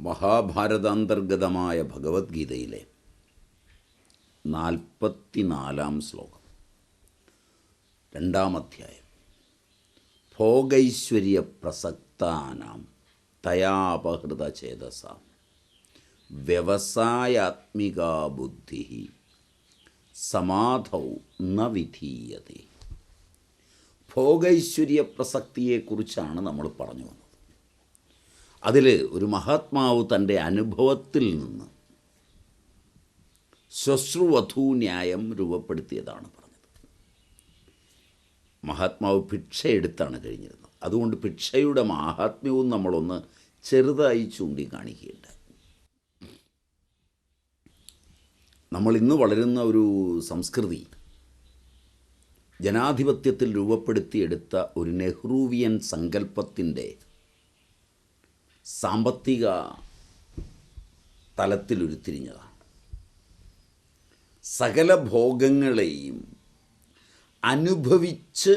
മഹാഭാരതാന്തർഗതമായ ഭഗവത്ഗീതയിലെ 44-ാം ശ്ലോകം, 2-ാം അധ്യായം. ഭോഗൈശ്വര്യപ്രസക്താനാം തയാപഹൃതചേതസാം വ്യവസായാത്മികാ ബുദ്ധി സമാധൗ ന വിധീയതേ. ഭോഗൈശ്വര്യപ്രസക്തിയെക്കുറിച്ചാണ് നമ്മൾ പറഞ്ഞു വന്നത്. അതിൽ ഒരു മഹാത്മാവ് തൻ്റെ അനുഭവത്തിൽ നിന്ന് ശ്വശ്രുവധൂ ന്യായം രൂപപ്പെടുത്തിയതാണ് പറഞ്ഞത്. മഹാത്മാവ് ഭിക്ഷയെടുത്താണ് കഴിഞ്ഞിരുന്നത്. അതുകൊണ്ട് ഭിക്ഷയുടെ മാഹാത്മ്യവും നമ്മളൊന്ന് ചെറുതായി ചൂണ്ടിക്കാണിക്കുകയുണ്ട്. നമ്മൾ ഇന്ന് വളരുന്ന ഒരു സംസ്കൃതി ജനാധിപത്യത്തിൽ രൂപപ്പെടുത്തിയെടുത്ത ഒരു നെഹ്റൂവിയൻ സങ്കല്പത്തിൻ്റെ സാമ്പത്തിക തലത്തിലുരുത്തിരിഞ്ഞതാണ്. സകല ഭോഗങ്ങളെയും അനുഭവിച്ച്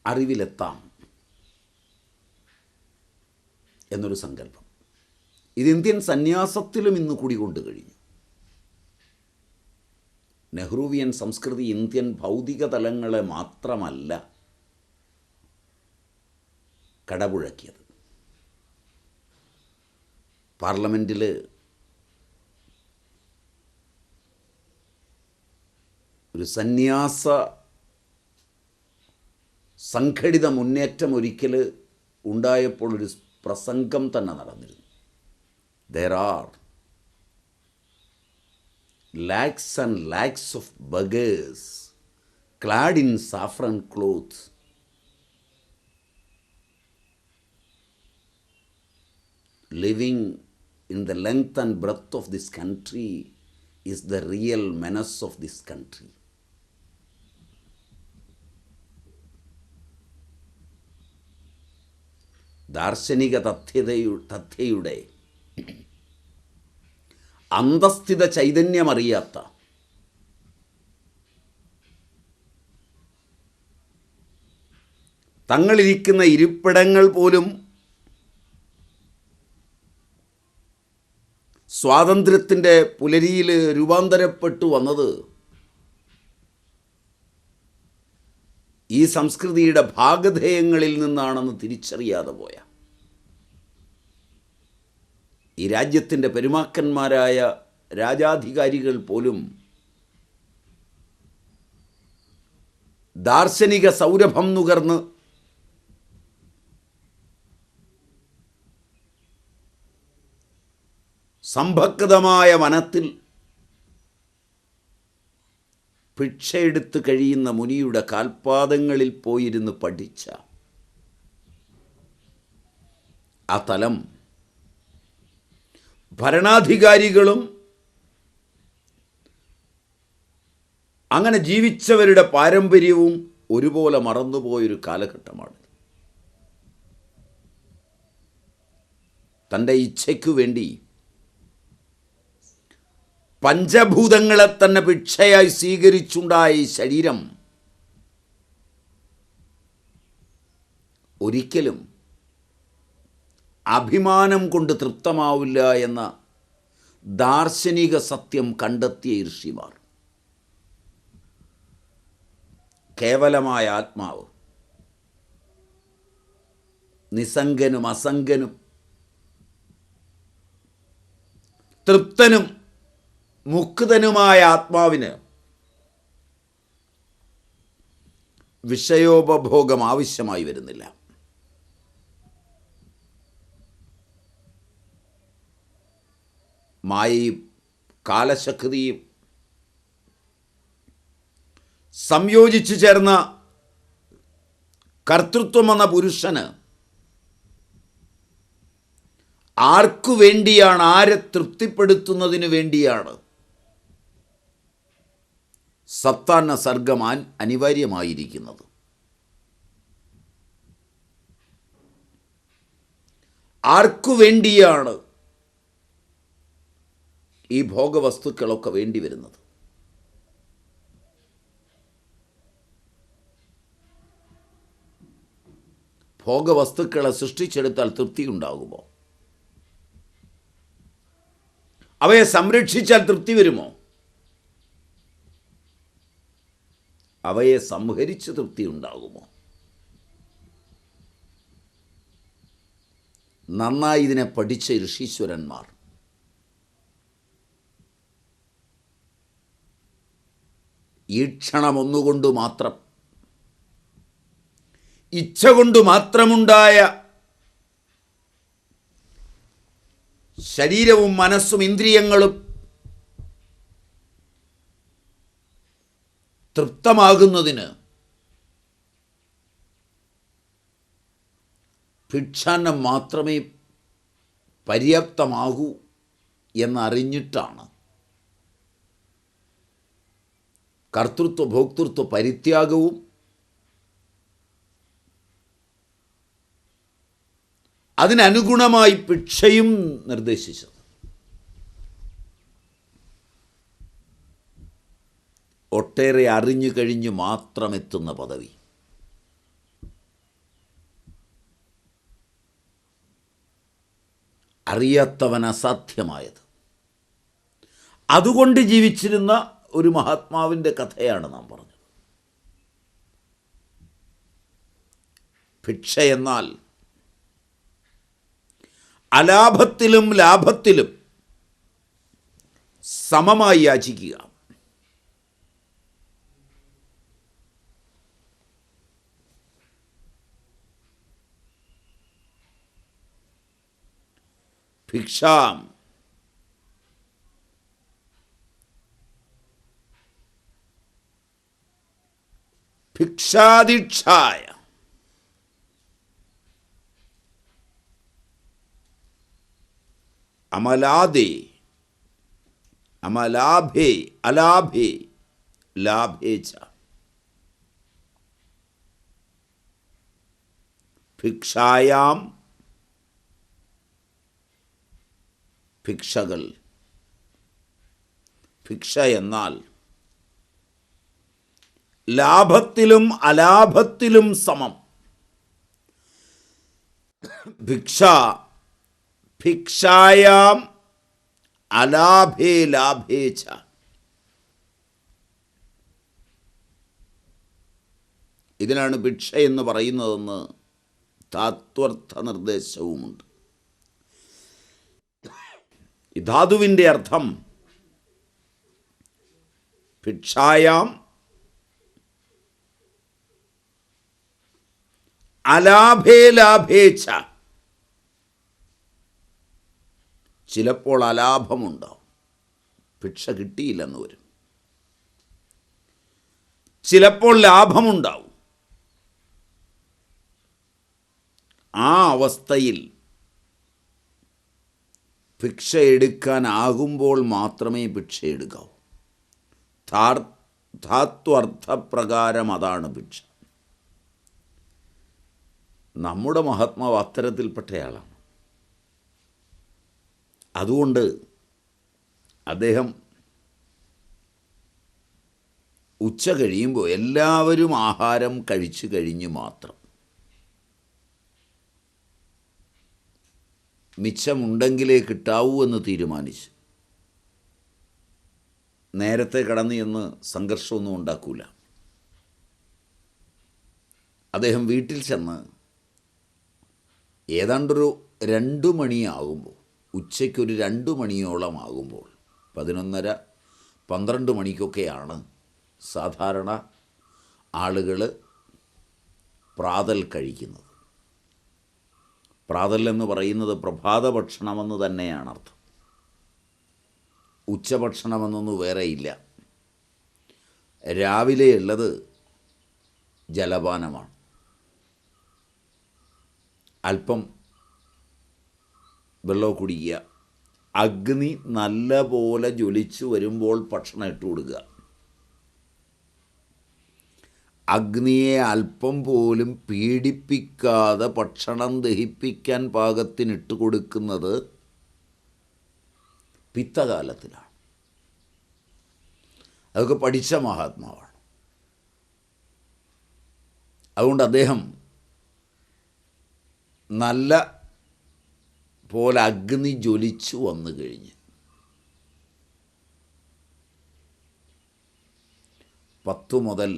അറിവിലെത്താം എന്നൊരു സങ്കല്പം. ഇത് ഇന്ത്യൻ സന്യാസത്തിലും ഇന്ന് കുടികൊണ്ട് കഴിഞ്ഞു. നെഹ്റൂവിയൻ സംസ്കൃതി ഇന്ത്യൻ ഭൗതിക തലങ്ങളെ മാത്രമല്ല കടപുഴക്കിയത്. പാർലമെൻറ്റിൽ ഒരു സന്യാസ സംഘടിത മുന്നേറ്റം ഒരിക്കൽ ഉണ്ടായപ്പോൾ ഒരു പ്രസംഗം തന്നെ നടന്നിരുന്നു. There are lakhs and lakhs of beggars clad in saffron clothes living in the length and breadth of this country is the real menace of this country. ദാർശനിക തഥ്യയുടെ അന്തസ്ഥിത ചൈതന്യമറിയാത്ത തങ്ങളിരിക്കുന്ന ഇരിപ്പിടങ്ങൾ പോലും സ്വാതന്ത്ര്യത്തിൻ്റെ പുലരിയിൽ രൂപാന്തരപ്പെട്ടു വന്നത് ഈ സംസ്കൃതിയുടെ ഭാഗധേയങ്ങളിൽ നിന്നാണെന്ന് തിരിച്ചറിയാതെ പോയ ഈ രാജ്യത്തിൻ്റെ പെരുമാക്കന്മാരായ രാജാധികാരികൾ പോലും ദാർശനിക സൗരഭം നുകർന്ന് സംഭക്തമായ വനത്തിൽ ഭിക്ഷയെടുത്ത് കഴിയുന്ന മുനിയുടെ കാൽപാദങ്ങളിൽ പോയിരുന്ന് പഠിച്ച ആ തലം ഭരണാധികാരികളും അങ്ങനെ ജീവിച്ചവരുടെ പാരമ്പര്യവും ഒരുപോലെ മറന്നുപോയൊരു കാലഘട്ടമാണ്. തൻ്റെ ഇച്ഛയ്ക്കു വേണ്ടി പഞ്ചഭൂതങ്ങളെ തന്നെ ഭിക്ഷയായി സ്വീകരിച്ചുണ്ടായ ഈ ശരീരം ഒരിക്കലും അഭിമാനം കൊണ്ട് തൃപ്തമാവില്ല എന്ന ദാർശനിക സത്യം കണ്ടെത്തിയ ഋഷിമാർ കേവലമായ ആത്മാവ് നിസ്സംഗനും അസംഗനും തൃപ്തനും മുക്തനുമായ ആത്മാവിന് വിഷയോപഭോഗം ആവശ്യമായി വരുന്നില്ല. മായയും കാലശക്തിയും സംയോജിച്ചു ചേർന്ന കർത്തൃത്വം എന്ന പുരുഷന് ആർക്കു വേണ്ടിയാണ്, ആരെ തൃപ്തിപ്പെടുത്തുന്നതിനു വേണ്ടിയാണ് സപ്താന്ന സർഗം അനിവാര്യമായിരിക്കുന്നത്? ആർക്കു വേണ്ടിയാണ് ഈ ഭോഗവസ്തുക്കളൊക്കെ വേണ്ടി വരുന്നത്? ഭോഗവസ്തുക്കളെ സൃഷ്ടിച്ചെടുത്താൽ തൃപ്തി ഉണ്ടാകുമോ? അവയെ സംരക്ഷിച്ചാൽ തൃപ്തി വരുമോ? അവയെ സംഹരിച്ച് തൃപ്തി ഉണ്ടാകുമോ? നന്നായി ഇതിനെ പഠിച്ച ഋഷീശ്വരന്മാർ ഈ ക്ഷണമൊന്നുകൊണ്ട് മാത്രം, ഇച്ഛ കൊണ്ട് മാത്രമുണ്ടായ ശരീരവും മനസ്സും ഇന്ദ്രിയങ്ങളും തൃപ്തമാകുന്നതിന് ഭിക്ഷാന്നം മാത്രമേ പര്യാപ്തമാകൂ എന്നറിഞ്ഞിട്ടാണ് കർത്തൃത്വ ഭോക്തൃത്വ പരിത്യാഗവും അതിനനുഗുണമായി ഭിക്ഷയും നിർദ്ദേശിച്ചത്. ഒട്ടേറെ അറിഞ്ഞു കഴിഞ്ഞ് മാത്രമെത്തുന്ന പദവി, അറിയാത്തവൻ അസാധ്യമായത്, അതുകൊണ്ട് ജീവിച്ചിരുന്ന ഒരു മഹാത്മാവിൻ്റെ കഥയാണ് നാം പറഞ്ഞത്. ഭിക്ഷ എന്നാൽ അലാഭത്തിലും ലാഭത്തിലും സമമായി യാചിക്കുക. ഭിക്ഷാം ഭിക്ഷാദിക്ഷായ അമലാദേ അമലാഭേ അലാഭേ ലാഭേ ച. ഭിക്ഷായാം ഭിക്ഷകൾ. ഭിക്ഷ എന്നാൽ ലാഭത്തിലും അലാഭത്തിലും സമം. ഭിക്ഷ ഭിക്ഷായാം അലാഭേ ലാഭേ ച. ഇതിനാണ് ഭിക്ഷ എന്ന് പറയുന്നതെന്ന് താത്വർത്ഥ നിർദ്ദേശവുമുണ്ട്. ഈ ധാതുവിൻ്റെ അർത്ഥം ഭിക്ഷായാം അലാഭേ ലാഭേ ച. ചിലപ്പോൾ അലാഭമുണ്ടാവും, ഭിക്ഷ കിട്ടിയില്ലെന്ന് വരും. ചിലപ്പോൾ ലാഭമുണ്ടാവും. ആ അവസ്ഥയിൽ ഭിക്ഷ എടുക്കാനാകുമ്പോൾ മാത്രമേ ഭിക്ഷ എടുക്കാവൂ. ധാത്വർത്ഥപ്രകാരം അതാണ് ഭിക്ഷ. നമ്മുടെ മഹാത്മാവ് അത്തരത്തിൽപ്പെട്ടയാളാണ്. അതുകൊണ്ട് അദ്ദേഹം ഉച്ച കഴിയുമ്പോൾ എല്ലാവരും ആഹാരം കഴിച്ചു കഴിഞ്ഞ് മാത്രം മിച്ചമുണ്ടെങ്കിലേ കിട്ടാവൂ എന്ന് തീരുമാനിച്ചു. നേരത്തെ കടന്നു എന്ന് സംഘർഷമൊന്നും ഉണ്ടാക്കൂല. അദ്ദേഹം വീട്ടിൽ ചെന്ന് ഏതാണ്ടൊരു 2 മണിയാകുമ്പോൾ, ഉച്ചയ്ക്കൊരു 2 മണിയോളം ആകുമ്പോൾ, 11:30-12 മണിക്കൊക്കെയാണ് സാധാരണ ആളുകൾ പ്രാതൽ കഴിക്കുന്നത്. പ്രാതൽ എന്ന് പറയുന്നത് പ്രഭാത ഭക്ഷണമെന്ന് തന്നെയാണ് അർത്ഥം. ഉച്ചഭക്ഷണമെന്നൊന്നും വേറെയില്ല. രാവിലെ ഉള്ളത് ജലപാനമാണ്. അല്പം വെള്ളം കുടിക്കുക. അഗ്നി നല്ല പോലെ ജ്വലിച്ചു വരുമ്പോൾ ഭക്ഷണം ഇട്ട് കൊടുക്കുക. അഗ്നിയെ അല്പം പോലും പീഡിപ്പിക്കാതെ ഭക്ഷണം ദഹിപ്പിക്കാൻ പാകത്തിനിട്ട് കൊടുക്കുന്നത് പിത്തകാലത്തിലാണ്. അതൊക്കെ പഠിച്ച മഹാത്മാവാണ്. അതുകൊണ്ട് അദ്ദേഹം നല്ല പോലെ അഗ്നി ജ്വലിച്ചു വന്നു കഴിഞ്ഞ് 10 മുതൽ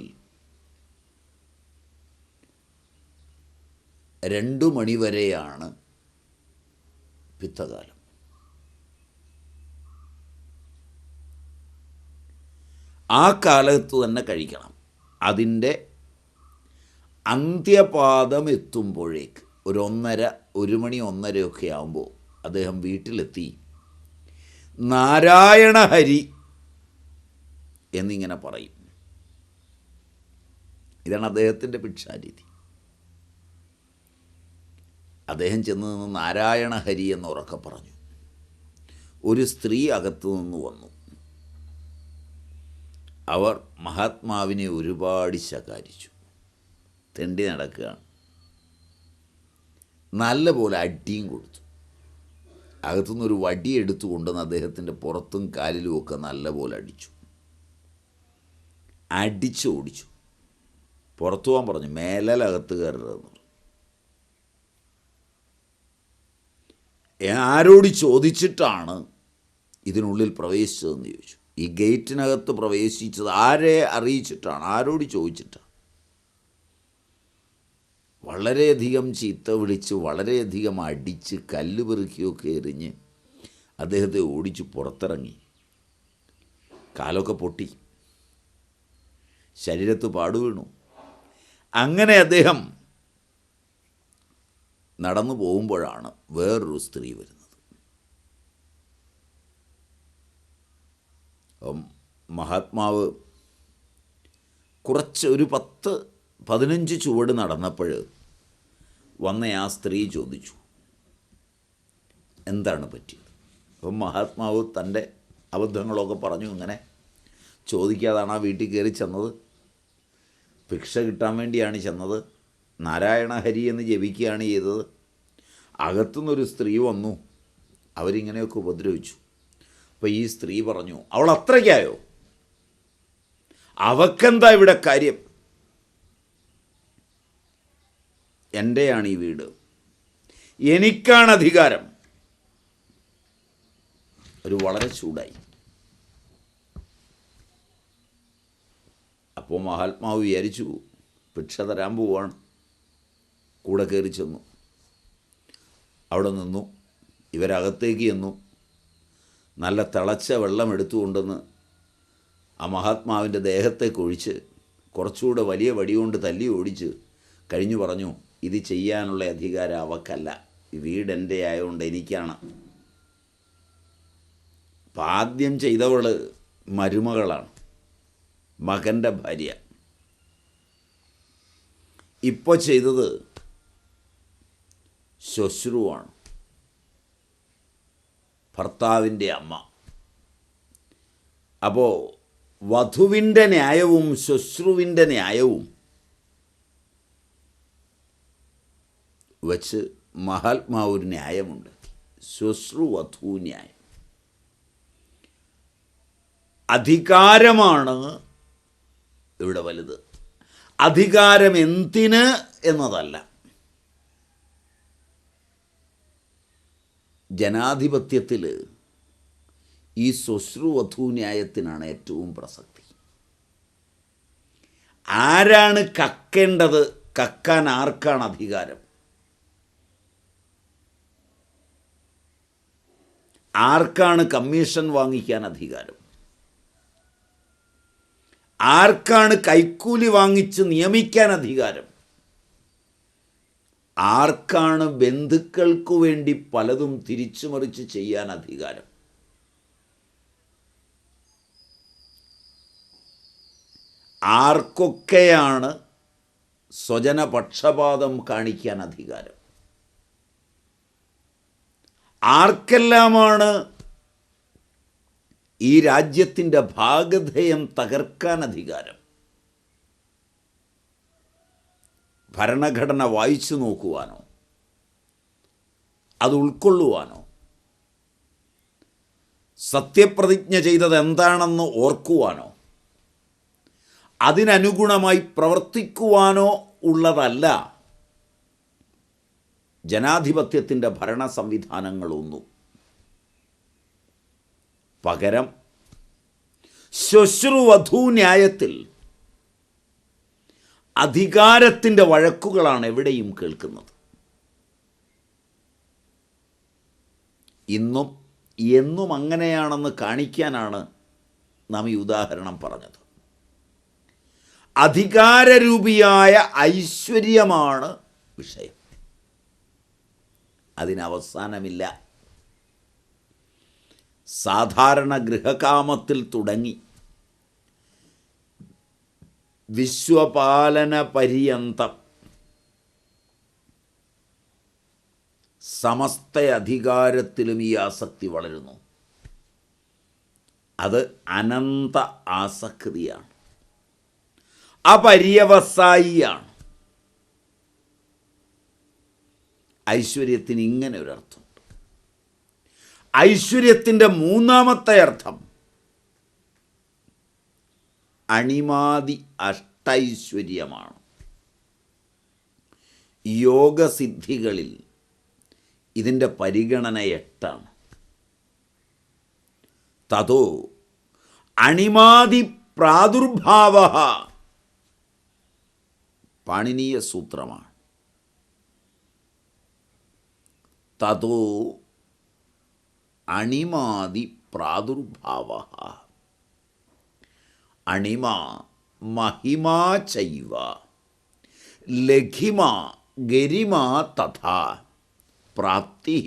2 മണി വരെയാണ് പിത്തകാലം. ആ കാലത്ത് തന്നെ കഴിക്കണം. അതിൻ്റെ അന്ത്യപാദം എത്തുമ്പോഴേക്ക് ഒരു 1 മണി 1:30 ആകുമ്പോൾ അദ്ദേഹം വീട്ടിലെത്തി നാരായണ ഹരി എന്നിങ്ങനെ പറയും. ഇതാണ് അദ്ദേഹത്തിൻ്റെ ഭിക്ഷാരീതി. അദ്ദേഹം ചെന്ന് നിന്ന് നാരായണ ഹരി എന്ന് ഉറക്കെ പറഞ്ഞു. ഒരു സ്ത്രീ അകത്തു നിന്ന് വന്നു. അവർ മഹാത്മാവിനെ ഒരുപാട് ശകാരിച്ചു. തെണ്ടി നടക്കുകയാണ്. നല്ലപോലെ അടിയും കൊടുത്തു. അകത്തുനിന്നൊരു വടി എടുത്തു കൊണ്ടുവന്ന് അദ്ദേഹത്തിൻ്റെ പുറത്തും കാലിലുമൊക്കെ നല്ലപോലെ അടിച്ചു. ഓടിച്ചു. പുറത്തു പോകാൻ പറഞ്ഞു. മേലകത്ത് കയറരുതെന്ന് പറഞ്ഞു. ആരോട് ചോദിച്ചിട്ടാണ് ഇതിനുള്ളിൽ പ്രവേശിച്ചതെന്ന് ചോദിച്ചു. ഈ ഗേറ്റിനകത്ത് പ്രവേശിച്ചത് ആരെ അറിയിച്ചിട്ടാണ്? ആരോട് ചോദിച്ചിട്ടാണ്? വളരെയധികം ചീത്ത വിളിച്ച്, വളരെയധികം അടിച്ച്, കല്ല് പെറുക്കിയൊക്കെ എറിഞ്ഞ് അദ്ദേഹത്തെ ഓടിച്ച് പുറത്തിറങ്ങി. കാലൊക്കെ പൊട്ടി, ശരീരത്ത് പാടുവീണു. അങ്ങനെ അദ്ദേഹം നടന്നു പോകുമ്പോഴാണ് വേറൊരു സ്ത്രീ വരുന്നത്. മഹാത്മാവ് കുറച്ച് ഒരു 10-15 ചുവട് നടന്നപ്പോൾ വന്ന ആ സ്ത്രീ ചോദിച്ചു, എന്താണ് പറ്റിയത്? അപ്പം മഹാത്മാവ് തൻ്റെ അബദ്ധങ്ങളൊക്കെ പറഞ്ഞു. ഇങ്ങനെ ചോദിക്കാതാണ് ആ വീട്ടിൽ കയറി ചെന്നത്. ഭിക്ഷ കിട്ടാൻ വേണ്ടിയാണ് ചെന്നത്. നാരായണ ഹരി എന്ന് ജപിക്കുകയാണ് ചെയ്തത്. അകത്തുനിന്നൊരു സ്ത്രീ വന്നു. അവരിങ്ങനെയൊക്കെ ഉപദ്രവിച്ചു. അപ്പോൾ ഈ സ്ത്രീ പറഞ്ഞു, അവൾ അത്രയ്ക്കായോ? അവക്കെന്താ ഇവിടെ കാര്യം? എൻ്റെയാണ് ഈ വീട്, എനിക്കാണ് അധികാരം. ഒരു വളരെ ചൂടായി. അപ്പോൾ മഹാത്മാവ് വിചാരിച്ചു ഭിക്ഷ തരാൻ പോവാണ്. കൂടെ കയറി ചെന്നു. അവിടെ നിന്നു. ഇവരകത്തേക്ക് ചെന്നു. നല്ല തിളച്ച വെള്ളം എടുത്തുകൊണ്ടെന്ന് ആ മഹാത്മാവിൻ്റെ ദേഹത്തേക്ക് ഒഴിച്ച് കുറച്ചുകൂടെ വലിയ വടി കൊണ്ട് തല്ലി ഓടിച്ച് കഴിഞ്ഞു പറഞ്ഞു, ഇത് ചെയ്യാനുള്ള അധികാരം അവക്കല്ല, ഈ വീടെൻ്റെ ആയതുകൊണ്ട് എനിക്കാണ്. അപ്പം ആദ്യം ചെയ്തവൾ മരുമകളാണ്, മകൻ്റെ ഭാര്യ. ഇപ്പോൾ ചെയ്തത് ശ്വശ്രുവാണ്, ഭർത്താവിൻ്റെ അമ്മ. അപ്പോൾ വധുവിൻ്റെ ന്യായവും ശ്വശ്രുവിൻ്റെ ന്യായവും വച്ച് മഹാത്മാവ് ഒരു ന്യായമുണ്ട്. ശ്വശ്രുവധൂ ന്യായം. അധികാരമാണ് ഇവിടെ വലുത്. അധികാരം എന്തിന് എന്നതല്ല. ജനാധിപത്യത്തിൽ ഈ ശ്വശ്രുവധൂ ന്യായത്തിനാണ് ഏറ്റവും പ്രസക്തി. ആരാണ് കക്കേണ്ടത്? കക്കാൻ ആർക്കാണ് അധികാരം? ആർക്കാണ് കമ്മീഷൻ വാങ്ങിക്കാൻ അധികാരം? ആർക്കാണ് കൈക്കൂലി വാങ്ങിച്ച് നിയമിക്കാൻ അധികാരം? ആർക്കാണ് ബന്ധുക്കൾക്കു വേണ്ടി പലതും തിരിച്ചു മറിച്ച് ചെയ്യാൻ അധികാരം? ആർക്കൊക്കെയാണ് സ്വജനപക്ഷപാതം കാണിക്കാൻ അധികാരം? ആർക്കെല്ലാമാണ് ഈ രാജ്യത്തിൻ്റെ ഭാഗധേയം തകർക്കാൻ അധികാരം? ഭരണഘടന വായിച്ചു നോക്കുവാനോ അത് ഉൾക്കൊള്ളുവാനോ സത്യപ്രതിജ്ഞ ചെയ്തത് എന്താണെന്ന് ഓർക്കുവാനോ അതിനനുഗുണമായി പ്രവർത്തിക്കുവാനോ ഉള്ളതല്ല ജനാധിപത്യത്തിൻ്റെ ഭരണ സംവിധാനങ്ങളൊന്നും. പകരം ശ്വശ്രുവധൂ ന്യായത്തിൽ അധികാരത്തിൻ്റെ വഴക്കുകളാണ് എവിടെയും കേൾക്കുന്നത്. ഇന്നും എന്നും അങ്ങനെയാണെന്ന് കാണിക്കാനാണ് നാം ഈ ഉദാഹരണം പറഞ്ഞത്. അധികാരരൂപിയായ ഐശ്വര്യമാണ് വിഷയം. അതിനവസാനമില്ല. സാധാരണ ഗൃഹകാമത്തിൽ തുടങ്ങി വിശ്വപാലന പര്യന്തം സമസ്ത അധികാരത്തിലും ഈ ആസക്തി വളരുന്നു. അത് അനന്ത ആസക്തിയാണ്, അപര്യവസായിയാണ്. ഐശ്വര്യത്തിന് ഇങ്ങനെ ഒരർത്ഥമുണ്ട്. ഐശ്വര്യത്തിൻ്റെ മൂന്നാമത്തെ അർത്ഥം അണിമാതി അഷ്ടൈശ്വര്യമാണ്. യോഗസിദ്ധികളിൽ ഇതിൻ്റെ പരിഗണന 8ആണ്. തതോ അണിമാതി പ്രാദുർഭാവ പാണിനീയ സൂത്രമാണ്. തതോ അണിമാതി പ്രാദുർഭാവ അണിമ മഹിമാ ചൈവ ലഘിമ ഗരിമ തഥാ പ്രാപ്തി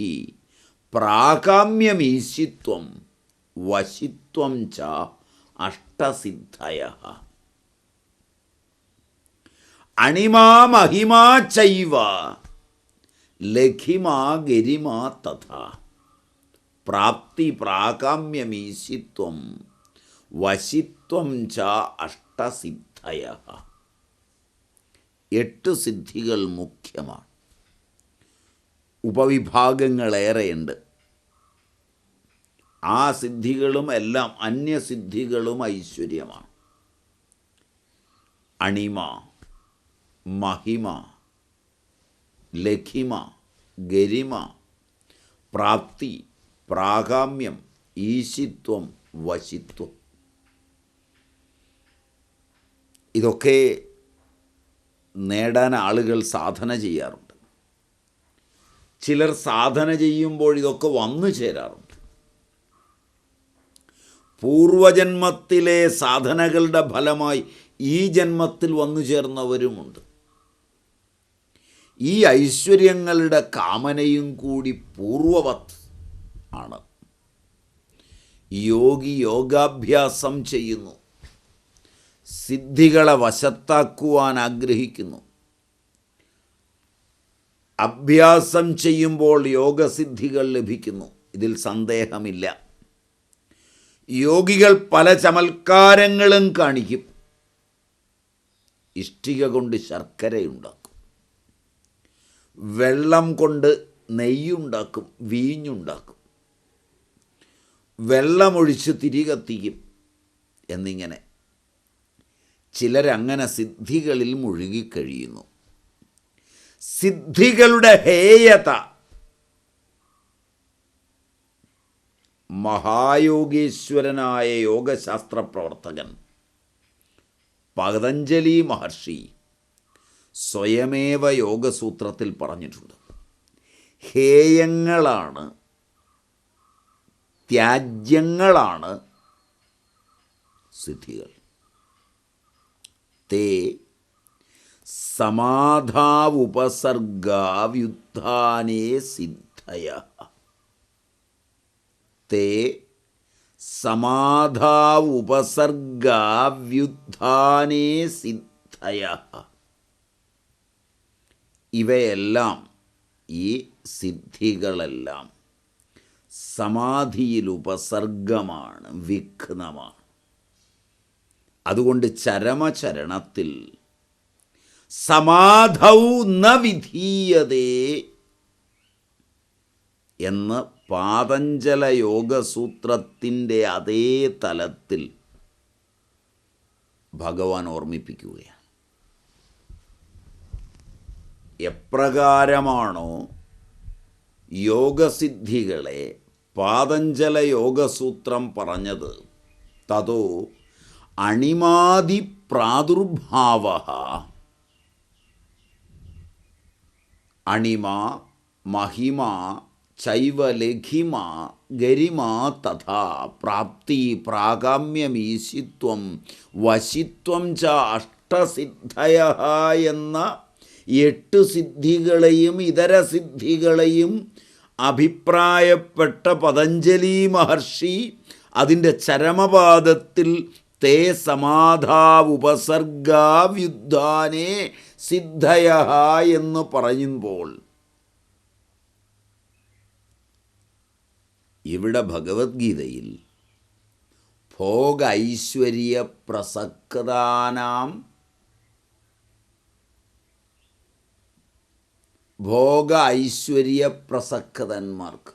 പ്രാകാമ്യമീശിത്വം വശിത്വം ച അഷ്ടസിദ്ധയഃ. അണിമാ മഹിമാ ചൈവ ലഘിമാ ഗരിമാ തഥാ പ്രാപ്തി പ്രാകാമ്യമീശിത്വം വശിത്വം ച അഷ്ടസിദ്ധയഃ. 8 സിദ്ധികൾ മുഖ്യമാണ്. ഉപവിഭാഗങ്ങളേറെയുണ്ട്. ആ സിദ്ധികളും എല്ലാം അന്യസിദ്ധികളും ഐശ്വര്യമാണ്. അണിമ, മഹിമ, ലഘിമ, ഗരിമ, പ്രാപ്തി, പ്രാകാമ്യം, ഈശിത്വം, വശിത്വം. ഇതൊക്കെ നേടാൻ ആളുകൾ സാധന ചെയ്യാറുണ്ട്. ചിലർ സാധന ചെയ്യുമ്പോൾ ഇതൊക്കെ വന്നു ചേരാറുണ്ട്. പൂർവജന്മത്തിലെ സാധനകളുടെ ഫലമായി ഈ ജന്മത്തിൽ വന്നു ചേർന്നവരുമുണ്ട്. ഈ ഐശ്വര്യങ്ങളുടെ കാമനയും കൂടി പൂർവവത് ആണ്. യോഗി യോഗാഭ്യാസം ചെയ്യുന്നു, സിദ്ധികളെ വശത്താക്കുവാൻ ആഗ്രഹിക്കുന്നു. അഭ്യാസം ചെയ്യുമ്പോൾ യോഗസിദ്ധികൾ ലഭിക്കുന്നു, ഇതിൽ സന്ദേഹമില്ല. യോഗികൾ പല ചമൽക്കാരങ്ങളും കാണിക്കും. ഇഷ്ടിക കൊണ്ട് ശർക്കരയുണ്ടാക്കും, വെള്ളം കൊണ്ട് നെയ്യുണ്ടാക്കും, വീഞ്ഞുണ്ടാക്കും, വെള്ളമൊഴിച്ച് തിരി കത്തിക്കും എന്നിങ്ങനെ ചിലരങ്ങനെ സിദ്ധികളിൽ മുഴുകിക്കഴിയുന്നു. സിദ്ധികളുടെ ഹേയത മഹായോഗീശ്വരനായ യോഗശാസ്ത്ര പ്രവർത്തകൻ പതഞ്ജലി മഹർഷി സ്വയമേവ യോഗസൂത്രത്തിൽ പറഞ്ഞിട്ടുണ്ട്. ഹേയങ്ങളാണ്, ത്യാജ്യങ്ങളാണ് സിദ്ധികൾ. തേ സമാധാവുപസർഗാവ്യുത്ഥാനേ സിദ്ധയഃ. തേ സമാധാവുപസർഗാവ്യുത്ഥാനേ സിദ്ധയഃ. ഇവയെല്ലാം, ഈ സിദ്ധികളെല്ലാം സമാധിയിൽ ഉപസർഗമാണ്, വിഘ്നമാണ്. അതുകൊണ്ട് ചരമചരണത്തിൽ സമാധൗ ന വിധീയതേ എന്ന് പാതഞ്ജല യോഗസൂത്രത്തിൻ്റെ അതേ തലത്തിൽ ഭഗവാൻ ഓർമ്മിപ്പിക്കുകയാണ്. എപ്രകാരമാണോ യോഗസിദ്ധികളെ പാതഞ്ജല യോഗസൂത്രം പറഞ്ഞത്, തതോ അണിമാതി പ്രാദുർഭാവഃ അണിമ മഹിമ ചൈവ ലഘിമ ഗരിമ തഥാ പ്രാപ്തി പ്രാകാമ്യമീശിത്വം വശിത്വം ച അഷ്ടസിദ്ധയ എന്ന 8 സിദ്ധികളെയും ഇതര സിദ്ധികളെയും അഭിപ്രായപ്പെട്ട പതഞ്ജലി മഹർഷി അതിൻ്റെ ചരമപാദത്തിൽ തേ സമാധാവുപസർഗാവ്യുദ്ധാനേ സിദ്ധയ എന്ന് പറയുമ്പോൾ ഇവിടെ ഭഗവത്ഗീതയിൽ ഭോഗ ഐശ്വര്യ പ്രസക്താനാം ഭോഗ ഐശ്വര്യ പ്രസക്തന്മാർക്ക്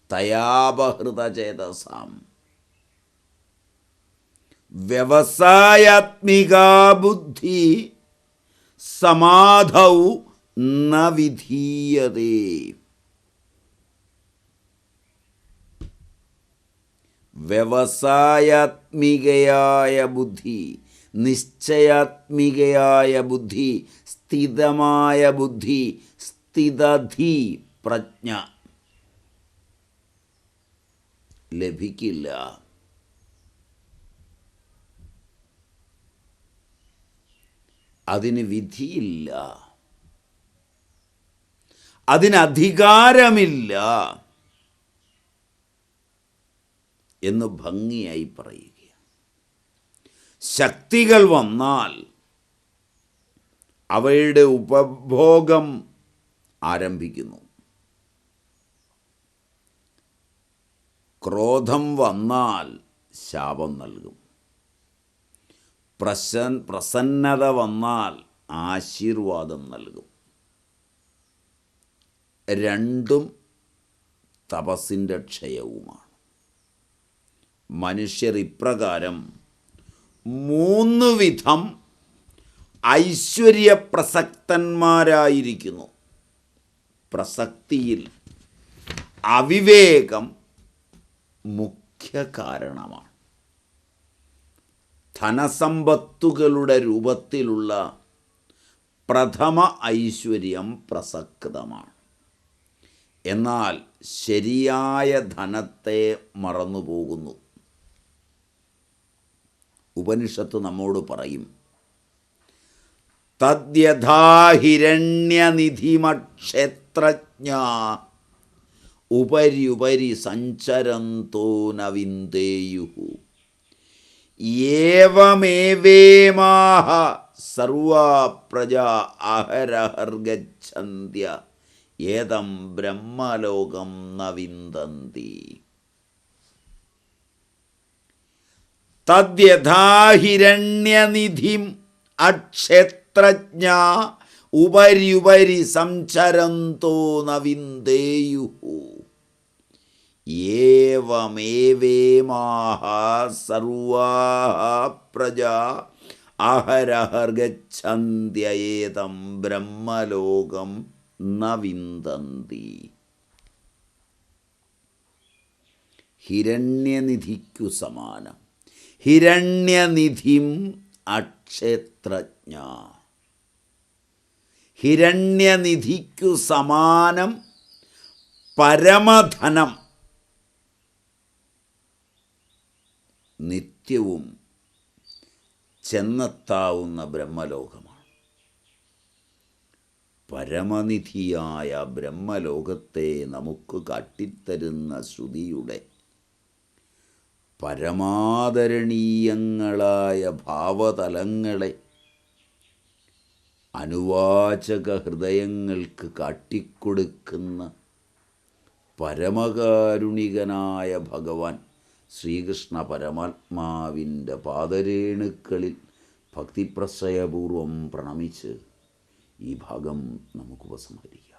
തയാപഹൃതചേതസാം വ്യവസായാത്മികാ ബുദ്ധി സമാധൗ ന വിധീയതേ. വ്യവസായാത്മികയായ ബുദ്ധി, നിശ്ചയാത്മികയായ ബുദ്ധി, സ്ഥിതമായ ബുദ്ധി, സ്ഥിതധി പ്രജ്ഞ ലഭിക്കില്ല. അതിന് വിധിയില്ല, അതിനധികാരമില്ല എന്ന് ഭംഗിയായി പറയുക. ശക്തികൾ വന്നാൽ അവയുടെ ഉപഭോഗം ആരംഭിക്കുന്നു. ക്രോധം വന്നാൽ ശാപം നൽകും. പ്രസന്നത വന്നാൽ ആശീർവാദം നൽകും. രണ്ടും തപസ്സിൻ്റെ ക്ഷയവുമാണ്. മനുഷ്യർ ഇപ്രകാരം 3 വിധം ഐശ്വര്യപ്രസക്തന്മാരായിരിക്കുന്നു. പ്രസക്തിയിൽ അവിവേകം മുഖ്യ കാരണമാണ്. ധനസമ്പത്തുകളുടെ രൂപത്തിലുള്ള പ്രഥമ ഐശ്വര്യം പ്രസക്തമാണ്. എന്നാൽ ശരിയായ ധനത്തെ മറന്നുപോകുന്നു. ഉപനിഷത്ത് നമ്മോട് പറയും, തദ്യഥാഹിരണ്യനിധിമക്ഷേത്രജ്ഞ ഉപരി സഞ്ചരന്തോ ന വിന്ദേയുഃ ഏവമേവേമാഹ സർവാ പ്രജാ അഹരഹർഗച്ഛന്ത്യ ഏതം ബ്രഹ്മലോകം ന വിന്ദന്തി. തദ്യഥാഹിരണ്യനിധിം അക്ഷേത്രജ്ഞ ഉപരി സഞ്ചരന്തോ ന വിന്ദേയുഃ ഏവമേവേമാഹ സർവാഃ പ്രജാ അഹരഹർഗച്ഛന്ത്യ ഏതം ബ്രഹ്മലോകം ന വിന്ദന്തി. ഹിരണ്യനിധിക്കു സമാനം. ഹിരണ്യനിധിം അക്ഷേത്രജ്ഞ. ഹിരണ്യനിധിക്കു സമാനം പരമധനം നിത്യവും ചെന്നെത്താവുന്ന ബ്രഹ്മലോകമാണ്. പരമനിധിയായ ബ്രഹ്മലോകത്തെ നമുക്ക് കാട്ടിത്തരുന്ന ശ്രുതിയുടെ പരമാദരണീയങ്ങളായ ഭാവതലങ്ങളെ അനുവാചക ഹൃദയങ്ങൾക്ക് കാട്ടിക്കൊടുക്കുന്ന പരമകാരുണികനായ ഭഗവാൻ ശ്രീകൃഷ്ണ പരമാത്മാവിൻ്റെ പാദരേണുക്കളിൽ ഭക്തിപ്രശ്രയപൂർവം പ്രണമിച്ച് ഈ ഭാഗം നമുക്ക് ഉപസംഹരിക്കാം.